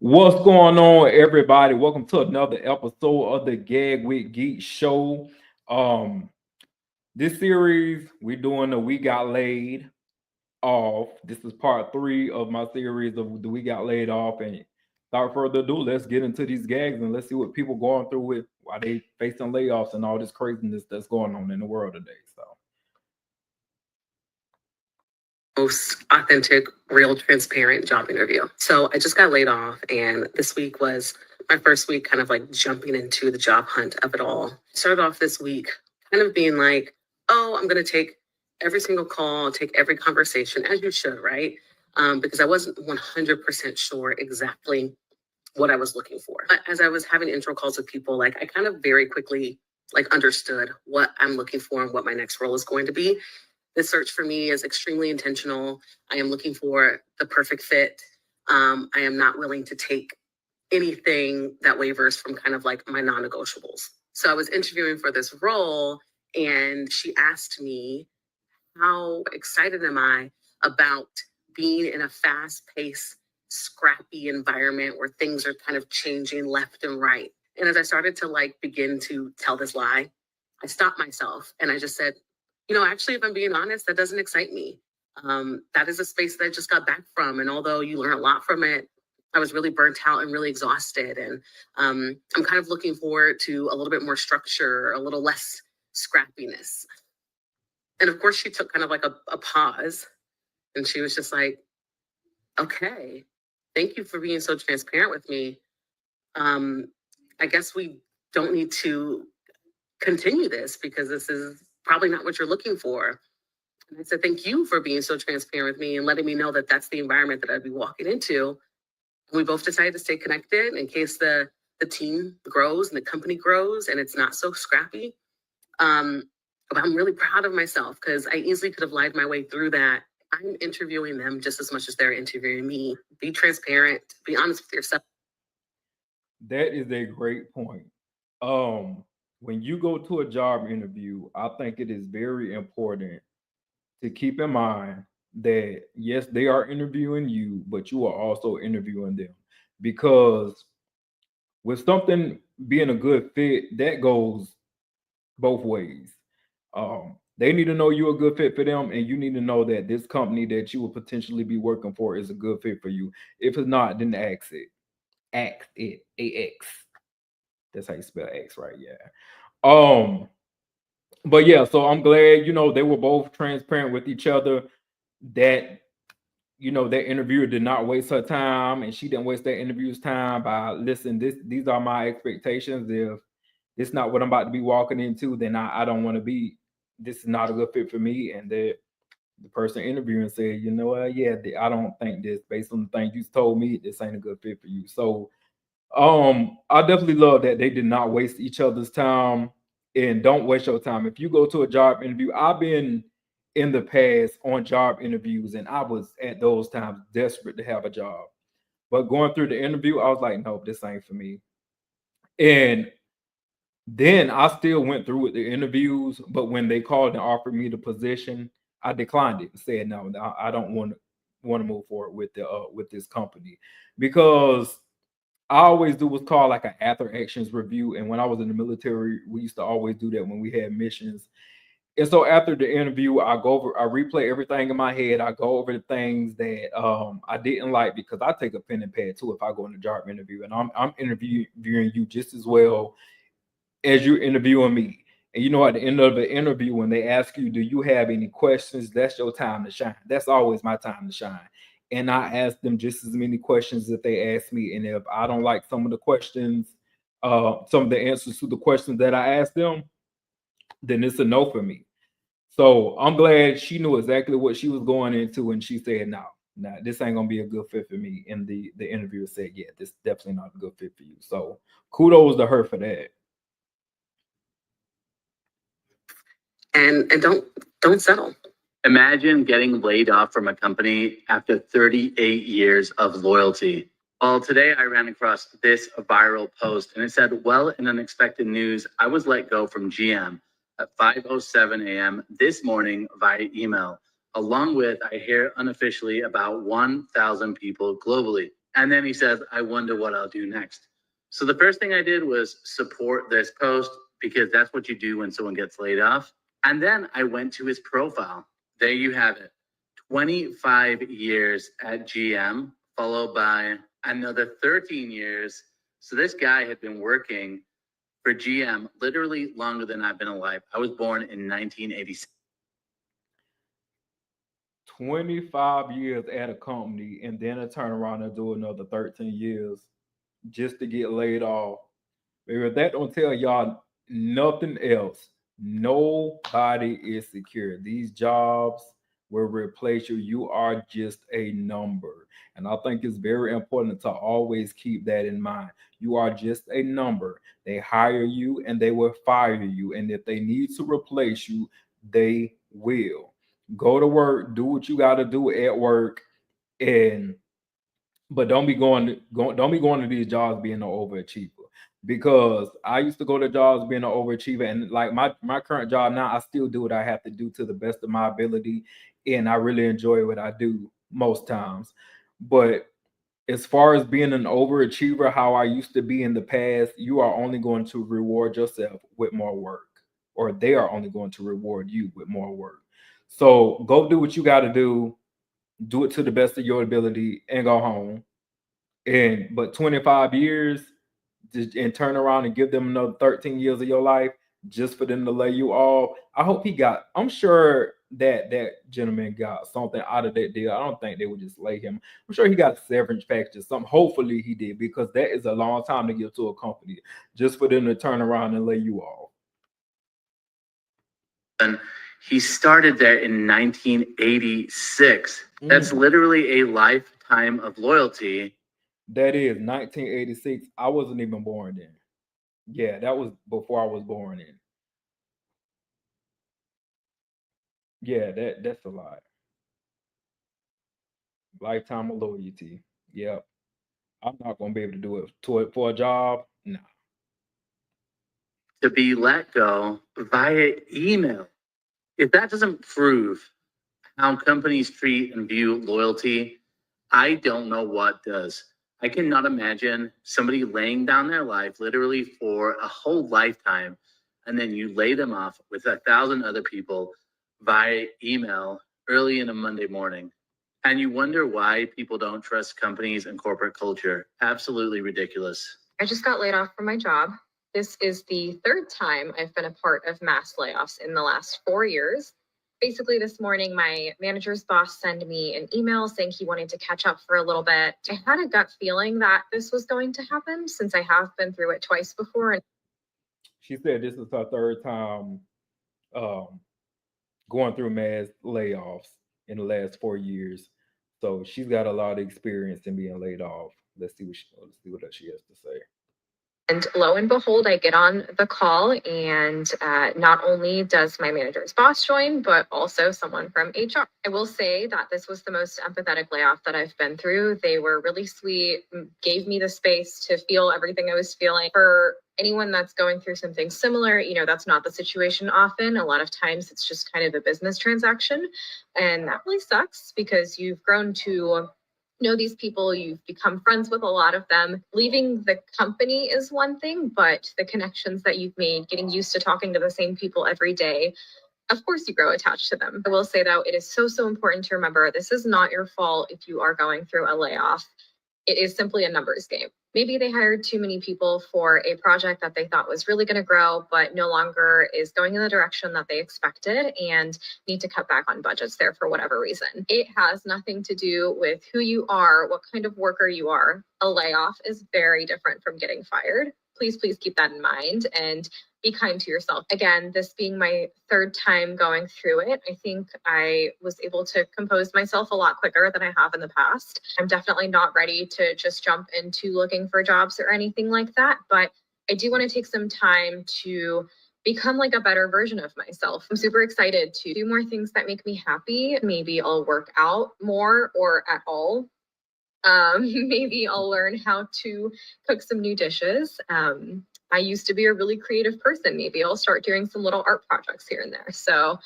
What's going on, everybody? Welcome to another episode of the Gag with Geek Show. Um, this series we're doing the We Got Laid Off. This is part three of my series of the We Got Laid Off. And without further ado, let's get into these gags and let's see what people going through with why they facing layoffs and all this craziness that's going on in the world today. So Most authentic, real, transparent job interview. So I just got laid off, and this week was my first week kind of like jumping into the job hunt of it all. Started off this week kind of being like, oh, I'm going to take every single call, take every conversation, as you should, right? Because I wasn't 100% sure exactly what I was looking for. But as I was having intro calls with people, like I kind of very quickly like understood what I'm looking for and what my next role is going to be. This search for me is extremely intentional. I am looking for the perfect fit. I am not willing to take anything that wavers from kind of like my non-negotiables. So I was interviewing for this role, and she asked me, how excited am I about being in a fast-paced, scrappy environment where things are kind of changing left and right? And as I started to like begin to tell this lie, I stopped myself and I just said, actually, if I'm being honest, that doesn't excite me. That is a space that I just got back from. And although you learn a lot from it, I was really burnt out and really exhausted. And I'm kind of looking forward to a little bit more structure, a little less scrappiness. And of course, she took kind of like a pause, and she was just like, okay, thank you for being so transparent with me. I guess we don't need to continue this because this is probably not what you're looking for. And I said, thank you for being so transparent with me and letting me know that that's the environment that I'd be walking into. And we both decided to stay connected in case the team grows and the company grows and it's not so scrappy. But I'm really proud of myself because I easily could have lied my way through that. I'm interviewing them just as much as they're interviewing me. Be transparent, be honest with yourself. that is a great point. Um, when you go to a job interview, I think it is very important to keep in mind that yes, they are interviewing you, but you are also interviewing them because with something being a good fit, that goes both ways. They need to know you're a good fit for them, and you need to know that this company that you will potentially be working for is a good fit for you. If it's not, then ask it. Ask it. AX. That's how you spell X, right? Yeah. Um, but yeah, so I'm glad, they were both transparent with each other that that interviewer did not waste her time and she didn't waste that interview's time by listen, these are my expectations. If it's not what I'm about to be walking into, then I don't want to be, this is not a good fit for me. And the person interviewing said, you know what, yeah, I don't think this, based on the things you told me, this ain't a good fit for you. So I definitely love that they did not waste each other's time, and don't waste your time. If you go to a job interview, I've been in the past on job interviews and I was at those times desperate to have a job. But going through the interview, I was like, nope, this ain't for me. And then I still went through with the interviews, but when they called and offered me the position, I declined it and said no, I don't want to move forward with this company because I always do what's called like an after actions review. And when I was in the military, we used to always do that when we had missions. And so after the interview, I replay everything in my head. I go over the things that I didn't like because I take a pen and pad too if I go in a job interview, and I'm interviewing you just as well as you're interviewing me. And at the end of the interview, when they ask you, do you have any questions? That's your time to shine. That's always my time to shine. And I ask them just as many questions that they ask me. And if I don't like some of the questions, some of the answers to the questions that I asked them, then it's a no for me. So I'm glad she knew exactly what she was going into, and she said, "No, no, this ain't gonna be a good fit for me." And the interviewer said, "Yeah, this is definitely not a good fit for you." So kudos to her for that. And don't settle. Imagine getting laid off from a company after 38 years of loyalty. Well, today I ran across this viral post and it said, well, in unexpected news, I was let go from GM at 5:07 a.m. this morning via email, along with, I hear unofficially, about 1,000 people globally. And then he says, I wonder what I'll do next. So the first thing I did was support this post because that's what you do when someone gets laid off. And then I went to his profile. There you have it. 25 years at GM, followed by another 13 years. So this guy had been working for GM literally longer than I've been alive. I was born in 1986. 25 years at a company and then to turn around and do another 13 years just to get laid off. Baby, if that don't tell y'all nothing else, nobody is secure. These jobs will replace you. You are just a number. And I think it's very important to always keep that in mind. You are just a number. They hire you and they will fire you. And if they need to replace you, they will. Go to work, do what you got to do at work, and but don't be going to these jobs being an overachiever, because I used to go to jobs being an overachiever, and like my current job now, I still do what I have to do to the best of my ability, and I really enjoy what I do most times. But as far as being an overachiever, how I used to be in the past, you are only going to reward yourself with more work, or they are only going to reward you with more work. So go do what you got to do it to the best of your ability, and go home. And but 25 years and turn around and give them another 13 years of your life just for them to lay you off. I hope he got, I'm sure that that gentleman got something out of that deal. I don't think they would just lay him. I'm sure he got a severance package or something. Hopefully he did, because that is a long time to give to a company just for them to turn around and lay you off. And he started there in 1986. That's Mm. literally a lifetime of loyalty. That is 1986. I wasn't even born then. Yeah, that was before I was born in. Yeah, that's a lot. Lifetime of loyalty. Yep. I'm not gonna be able to do it to it for a job. No. To be let go via email. If that doesn't prove how companies treat and view loyalty, I don't know what does. I cannot imagine somebody laying down their life literally for a whole lifetime, and then you lay them off with 1,000 other people via email early in a Monday morning. And you wonder why people don't trust companies and corporate culture. Absolutely ridiculous. I just got laid off from my job. This is the third time I've been a part of mass layoffs in the last 4 years. Basically, this morning, my manager's boss sent me an email saying he wanted to catch up for a little bit. I had a gut feeling that this was going to happen since I have been through it twice before. And She said this is her third time um, going through mass layoffs in the last 4 years. So she's got a lot of experience in being laid off. Let's see what else she has to say. And lo and behold, I get on the call, and not only does my manager's boss join, but also someone from HR. I will say that this was the most empathetic layoff that I've been through. They were really sweet, gave me the space to feel everything I was feeling. For anyone that's going through something similar, that's not the situation often. A lot of times it's just kind of a business transaction. And that really sucks because you've grown to know these people, you've become friends with a lot of them. Leaving the company is one thing, but the connections that you've made, getting used to talking to the same people every day, of course you grow attached to them. I will say though, it is so important to remember this is not your fault if you are going through a layoff. It is simply a numbers game. Maybe they hired too many people for a project that they thought was really going to grow, but no longer is going in the direction that they expected, and need to cut back on budgets there for whatever reason. It has nothing to do with who you are, what kind of worker you are. A layoff is very different from getting fired. Please keep that in mind and be kind to yourself. Again, this being my third time going through it, I think I was able to compose myself a lot quicker than I have in the past. I'm definitely not ready to just jump into looking for jobs or anything like that, but I do want to take some time to become like a better version of myself. I'm super excited to do more things that make me happy. Maybe I'll work out more or at all. Maybe I'll learn how to cook some new dishes. I used to be a really creative person. Maybe I'll start doing some little art projects here and there. So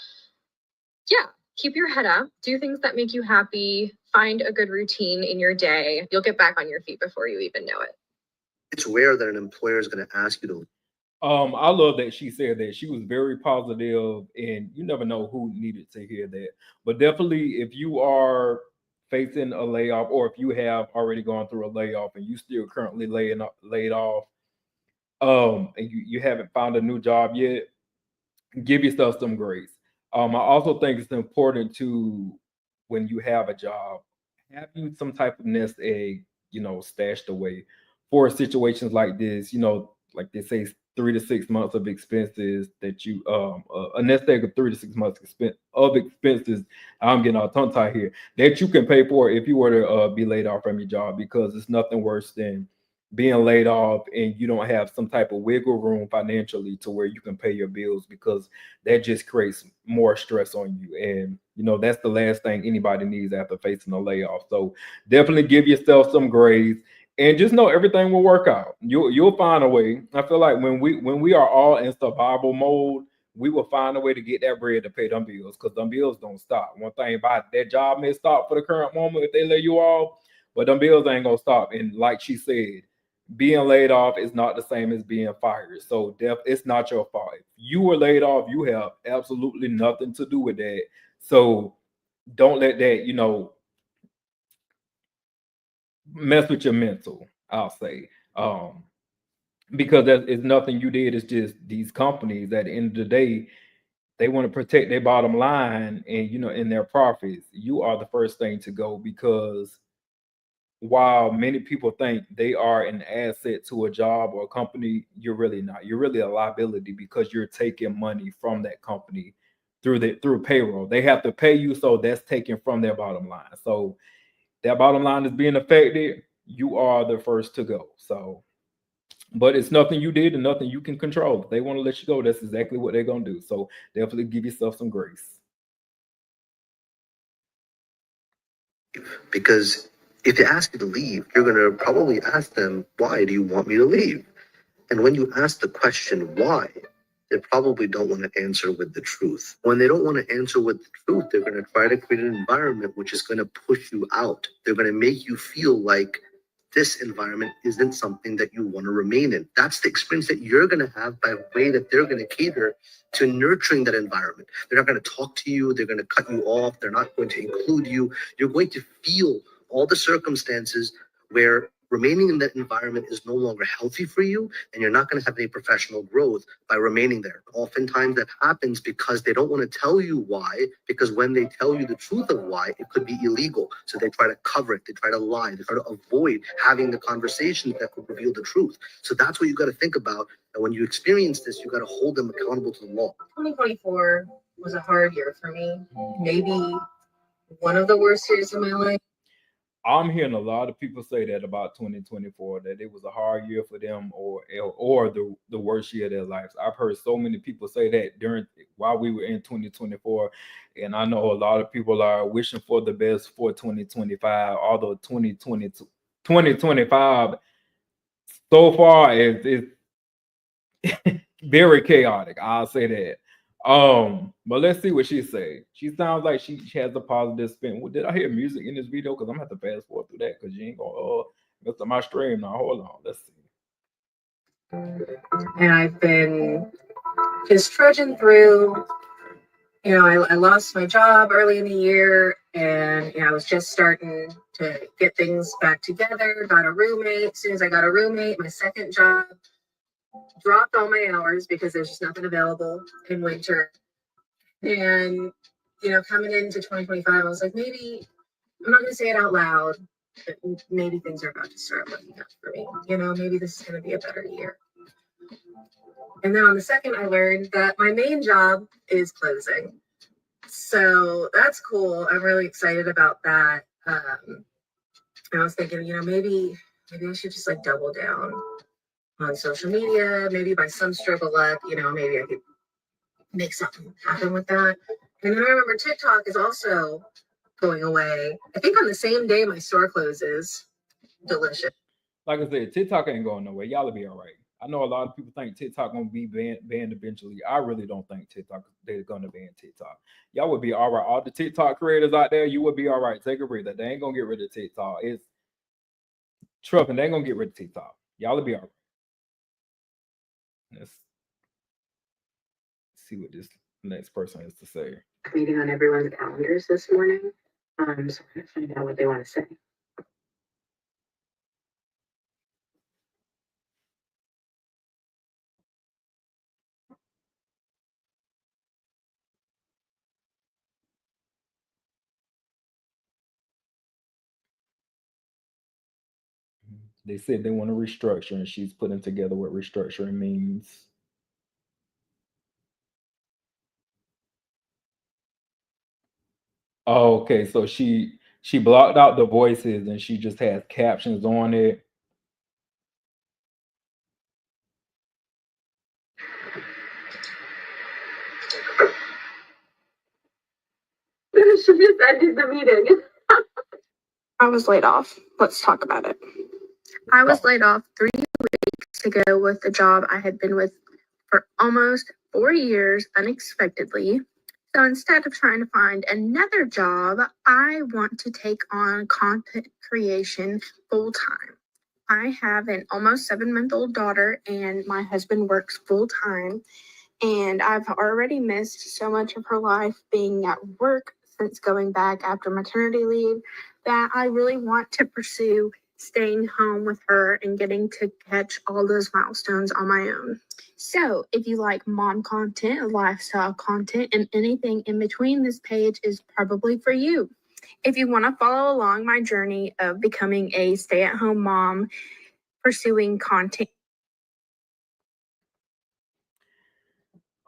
yeah, keep your head up, do things that make you happy, find a good routine in your day, you'll get back on your feet before you even know it. It's rare that an employer is going to ask you to. I love that she said that. She was very positive, and you never know who needed to hear that. But definitely, if you are facing a layoff, or if you have already gone through a layoff and you still currently laid off, and you haven't found a new job yet, give yourself some grace. I also think it's important to, when you have a job, have you some type of nest egg, stashed away for situations like this. Like they say, 3 to 6 months of expenses that you a nest egg of 3 to 6 months expenses. I'm getting all tongue tied here, that you can pay for if you were to be laid off from your job, because it's nothing worse than being laid off and you don't have some type of wiggle room financially to where you can pay your bills, because that just creates more stress on you. And that's the last thing anybody needs after facing a layoff. So definitely give yourself some grace, and just know everything will work out. You'll find a way. I feel like when we are all in survival mode, we will find a way to get that bread to pay them bills, because them bills don't stop. One thing about that, job may stop for the current moment if they lay you off, but them bills ain't gonna stop. And like she said, being laid off is not the same as being fired. So it's not your fault. If you were laid off, you have absolutely nothing to do with that. So don't let that, mess with your mental, I'll say. Because it's nothing you did. It's just these companies at the end of the day, they want to protect their bottom line and in their profits. You are the first thing to go, because while many people think they are an asset to a job or a company, you're really not. You're really a liability, because you're taking money from that company through payroll. They have to pay you, so that's taken from their bottom line. So that bottom line is being affected. You are the first to go. So, but it's nothing you did and nothing you can control. If they want to let you go, that's exactly what they're gonna do. So definitely give yourself some grace. Because if they ask you to leave, you're going to probably ask them, why do you want me to leave? And when you ask the question, why, they probably don't want to answer with the truth. When they don't want to answer with the truth, they're going to try to create an environment which is going to push you out. They're going to make you feel like this environment isn't something that you want to remain in. That's the experience that you're going to have by way that they're going to cater to nurturing that environment. They're not going to talk to you. They're going to cut you off. They're not going to include you. You're going to feel all the circumstances where remaining in that environment is no longer healthy for you, and you're not going to have any professional growth by remaining there. Oftentimes that happens because they don't want to tell you why, because when they tell you the truth of why, it could be illegal. So they try to cover it, they try to lie, they try to avoid having the conversations that could reveal the truth. So that's what you got to think about. And when you experience this, you got to hold them accountable to the law. 2024 was a hard year for me. Maybe one of the worst years of my life. I'm hearing a lot of people say that about 2024, that it was a hard year for them, or the worst year of their lives. I've heard so many people say that while we were in 2024, and I know a lot of people are wishing for the best for 2025. Although 2025 so far is very chaotic. I'll say that. But let's see what she say. She sounds like she has a positive spin. Well, did I hear music in this video? Because I'm gonna have to fast forward through that, because you ain't gonna mess up my stream now. Hold on, let's see. And I've been just trudging through. I lost my job early in the year, and I was just starting to get things back together. Got a roommate. As soon as I got a roommate, my second job, dropped all my hours because there's just nothing available in winter. And coming into 2025, I was like, maybe I'm not going to say it out loud, but maybe things are about to start looking up for me. Maybe this is going to be a better year. And then on the second, I learned that my main job is closing. So that's cool. I'm really excited about that. I was thinking, maybe I should just double down on social media. Maybe by some stroke of luck, maybe I could make something happen with that. And then I remember TikTok is also going away. I think on the same day my store closes. Delicious. Like I said, TikTok ain't going nowhere. Y'all will be all right. I know a lot of people think TikTok gonna be banned eventually. I really don't think they're gonna ban TikTok. Y'all would be all right. All the TikTok creators out there, you would be all right. Take a breather. They ain't gonna get rid of TikTok. It's trust me, they ain't gonna get rid of TikTok. Y'all will be all right. Let's see what this next person has to say. Meeting on everyone's calendars this morning. So I'm gonna find out what they want to say. They said they want to restructure, and she's putting together what restructuring means. Oh, okay. So she blocked out the voices and she just has captions on it. She just ended the meeting. I was laid off. Let's talk about it. I was laid off 3 weeks ago with a job I had been with for almost 4 years unexpectedly. So instead of trying to find another job, I want to take on content creation full time. I have an almost 7-month-old daughter, and my husband works full time. And I've already missed so much of her life being at work since going back after maternity leave that I really want to pursue staying home with her and getting to catch all those milestones on my own. So, if you like mom content, lifestyle content, and anything in between, this page is probably for you. If you want to follow along my journey of becoming a stay at home mom, pursuing content.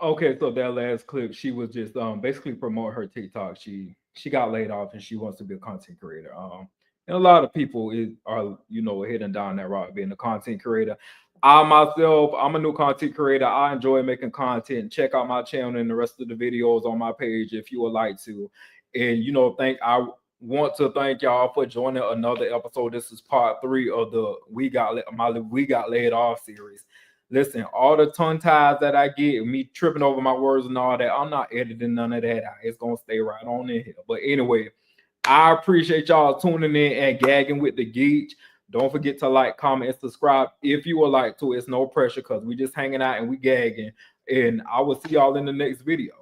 Okay, so that last clip, she was just basically promoting her TikTok. She got laid off and she wants to be a content creator. And a lot of people are heading down that route being a content creator. I myself, I'm a new content creator. I enjoy making content. Check out my channel and the rest of the videos on my page if you would like to. And I want to thank y'all for joining another episode. This is part 3 of the We Got Laid Off series. Listen, all the tongue ties that I get, me tripping over my words and all that, I'm not editing none of that out. It's gonna stay right on in here. But anyway, I appreciate y'all tuning in and gagging with the geek. Don't forget to like, comment, and subscribe if you would like to. It's no pressure because we just hanging out and we gagging. And I will see y'all in the next video.